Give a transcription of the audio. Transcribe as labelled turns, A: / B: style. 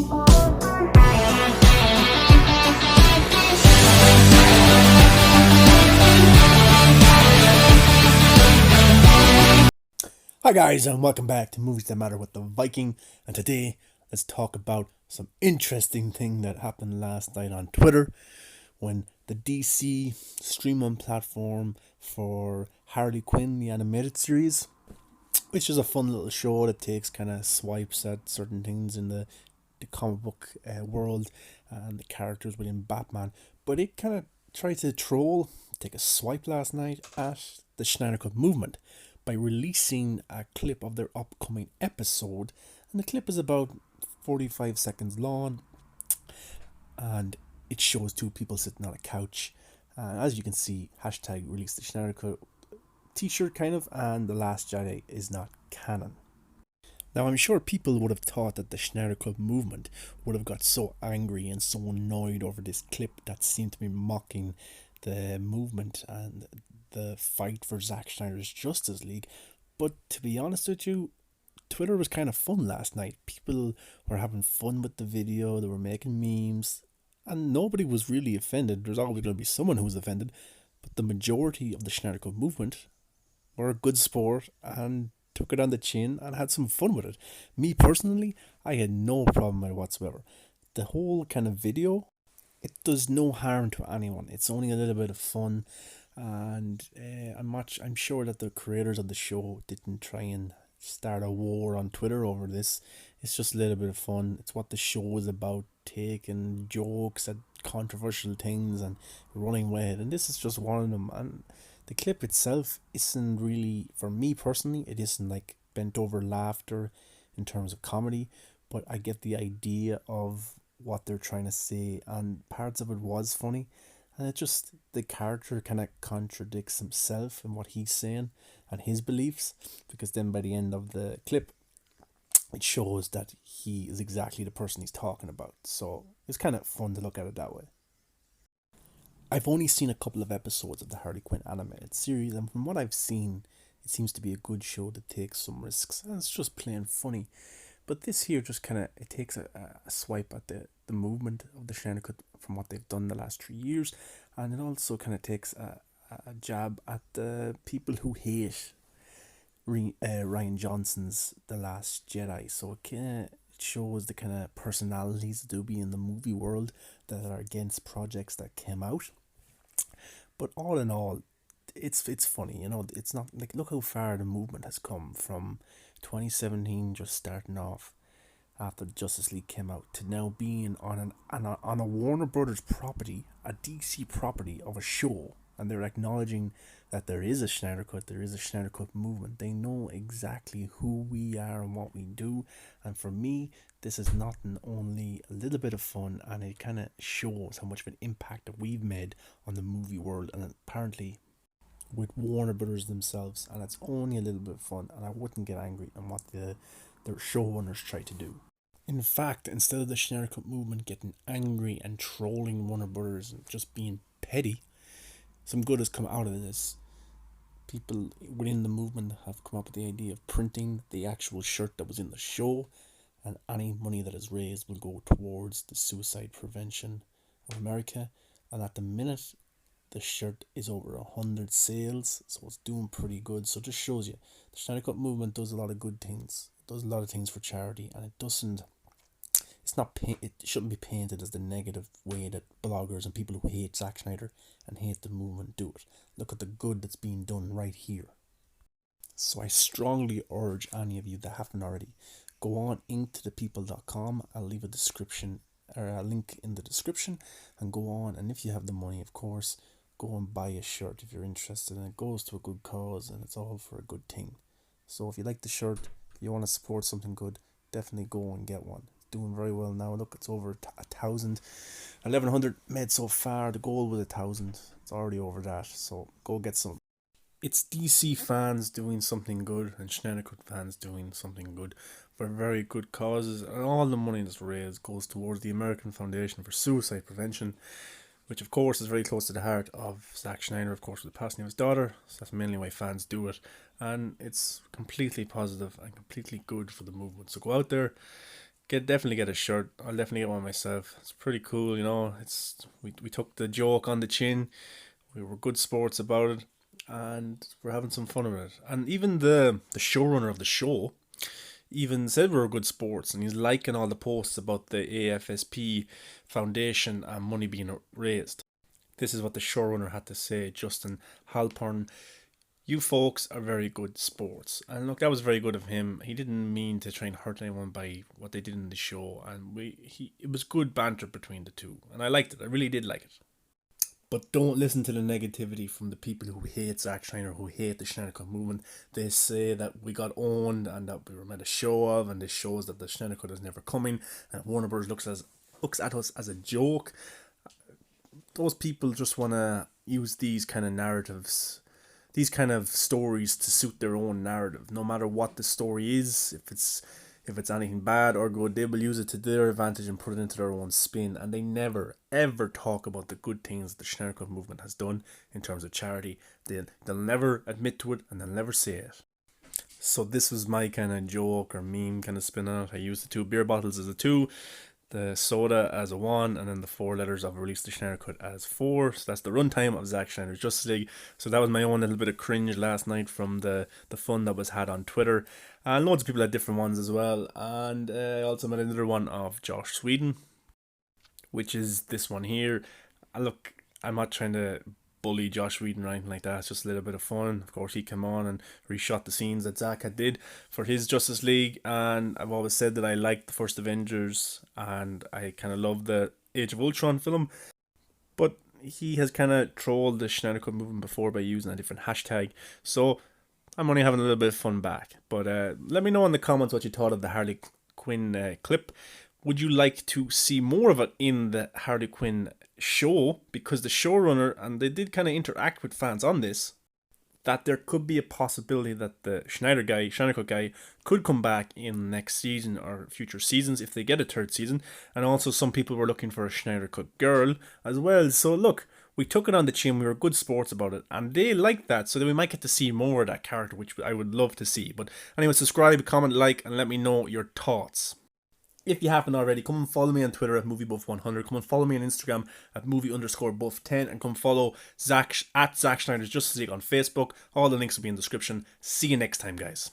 A: Hi guys, and welcome back to Movies That Matter with the Viking. And today, let's talk about some interesting thing that happened last night on Twitter when the DC streaming platform for Harley Quinn, the animated series, which is a fun little show that takes kind of swipes at certain things in the comic book world and the characters within Batman. But it kind of tried to take a swipe last night at the Schneider Cut movement by releasing a clip of their upcoming episode. And the clip is about 45 seconds long, and it shows two people sitting on a couch. As you can see, hashtag release the Schneider Cut t-shirt kind of, and The Last Jedi is not canon. Now, I'm sure people would have thought that the Schneider Cut movement would have got so angry and so annoyed over this clip that seemed to be mocking the movement and the fight for Zack Snyder's Justice League. But to be honest with you, Twitter was kind of fun last night. People were having fun with the video, they were making memes, and nobody was really offended. There's always going to be someone who was offended, but the majority of the Schneider Cut movement were a good sport and took it on the chin and had some fun with it. Me personally, I had no problem with it whatsoever. The whole kind of video, it does no harm to anyone. It's only a little bit of fun, and I'm sure that the creators of the show didn't try and start a war on Twitter over this. It's just a little bit of fun. It's what the show is about, taking jokes at controversial things and running with it, and this is just one of them. And the clip itself isn't really, for me personally, it isn't like bent over laughter in terms of comedy, but I get the idea of what they're trying to say, and parts of it was funny, and it just, the character kind of contradicts himself and what he's saying and his beliefs, because then by the end of the clip it shows that he is exactly the person he's talking about. So it's kind of fun to look at it that way. I've only seen a couple of episodes of the Harley Quinn animated series, and from what I've seen, it seems to be a good show that takes some risks, and it's just plain funny. But this here just kind of, it takes a swipe at the movement of the Schneider Cut from what they've done the last 3 years, and it also kind of takes a jab at the people who hate Ryan Johnson's The Last Jedi. So it kind of shows the kind of personalities that do be in the movie world that are against projects that came out. But all in all, it's funny, you know. It's not like, look how far the movement has come from 2017 just starting off after Justice League came out to now being on a Warner Brothers property, a DC property of a show, and they're acknowledging that there is a Schneider Cut, there is a Schneider Cut movement. They know exactly who we are and what we do, and for me, this is not only a little bit of fun, and it kind of shows how much of an impact that we've made on the movie world, and apparently with Warner Brothers themselves, and it's only a little bit of fun, and I wouldn't get angry on what the showrunners try to do. In fact, instead of the Schneider Cut movement getting angry and trolling Warner Brothers and just being petty, some good has come out of this. People within the movement have come up with the idea of printing the actual shirt that was in the show, and any money that is raised will go towards the suicide prevention of America. And at the minute, the shirt is over 100 sales, so it's doing pretty good. So it just shows you the Schneider Cut movement does a lot of good things. It does a lot of things for charity, and it shouldn't be painted as the negative way that bloggers and people who hate Zack Snyder and hate the movement do it. Look at the good that's being done right here. So I strongly urge any of you that haven't already, go on inktothepeople.com. I'll leave a link in the description, and go on, and if you have the money, of course, go and buy a shirt if you're interested, and it goes to a good cause, and it's all for a good thing. So if you like the shirt, if you want to support something good, definitely go and get one. It's doing very well now. Look, it's over 1,100 made so far. The goal was 1,000. It's already over that, so go get some. It's DC fans doing something good and Schneider Cut fans doing something good for very good causes, and all the money that's raised goes towards the American Foundation for Suicide Prevention, which of course is very close to the heart of Zack Snyder, of course, with the passing of his daughter. So that's mainly why fans do it, and it's completely positive and completely good for the movement. So go out there, definitely get a shirt. I'll definitely get one myself. It's pretty cool, you know. We took the joke on the chin. We were good sports about it, and we're having some fun with it. And even the showrunner of the show even said we were good sports, and he's liking all the posts about the AFSP Foundation and money being raised. This is what the showrunner had to say, Justin Halpern. You folks are very good sports. And look, that was very good of him. He didn't mean to try and hurt anyone by what they did in the show. And it was good banter between the two. And I liked it. I really did like it. But don't listen to the negativity from the people who hate Zack Snyder, who hate the Schneider Cut movement. They say that we got owned and that we were made a show of, and this shows that the Schneider Cut is never coming, and Warner Bros. Looks at us as a joke. Those people just want to use these kind of narratives, these kind of stories to suit their own narrative. No matter what the story is, if it's anything bad or good, they will use it to their advantage and put it into their own spin. And they never, ever talk about the good things the Schneider Cut movement has done in terms of charity. They'll never admit to it, and they'll never say it. So this was my kind of joke or meme kind of spin on it. I used the 2 beer bottles as a 2, the soda as a 1, and then the 4 letters of Release the Schneider Cut as 4. So that's the runtime of Zack Schneider's Justice League. So that was my own little bit of cringe last night from the fun that was had on Twitter. And loads of people had different ones as well. And I also made another one of Josh Whedon, which is this one here. Look, I'm not trying to bully Josh Whedon or anything like that. It's just a little bit of fun. Of course, he came on and reshot the scenes that Zack had did for his Justice League, and I've always said that I liked the first Avengers and I kind of love the Age of Ultron film, but he has kind of trolled the Schneider Cut movement before by using a different hashtag, so I'm only having a little bit of fun back. But let me know in the comments what you thought of the Harley Quinn clip. Would you like to see more of it in the Harley Quinn show? Because the showrunner, and they did kind of interact with fans on this, that there could be a possibility that the Schneider Cut guy, could come back in next season or future seasons if they get a 3rd season. And also some people were looking for a Schneider Cut girl as well. So look, we took it on the chin, we were good sports about it, and they liked that, so that we might get to see more of that character, which I would love to see. But anyway, subscribe, comment, like, and let me know your thoughts. If you haven't already, come and follow me on Twitter at MovieBuff100. Come and follow me on Instagram at movie_buff10. And come follow Zack at Zack Schneider's Justice League on Facebook. All the links will be in the description. See you next time, guys.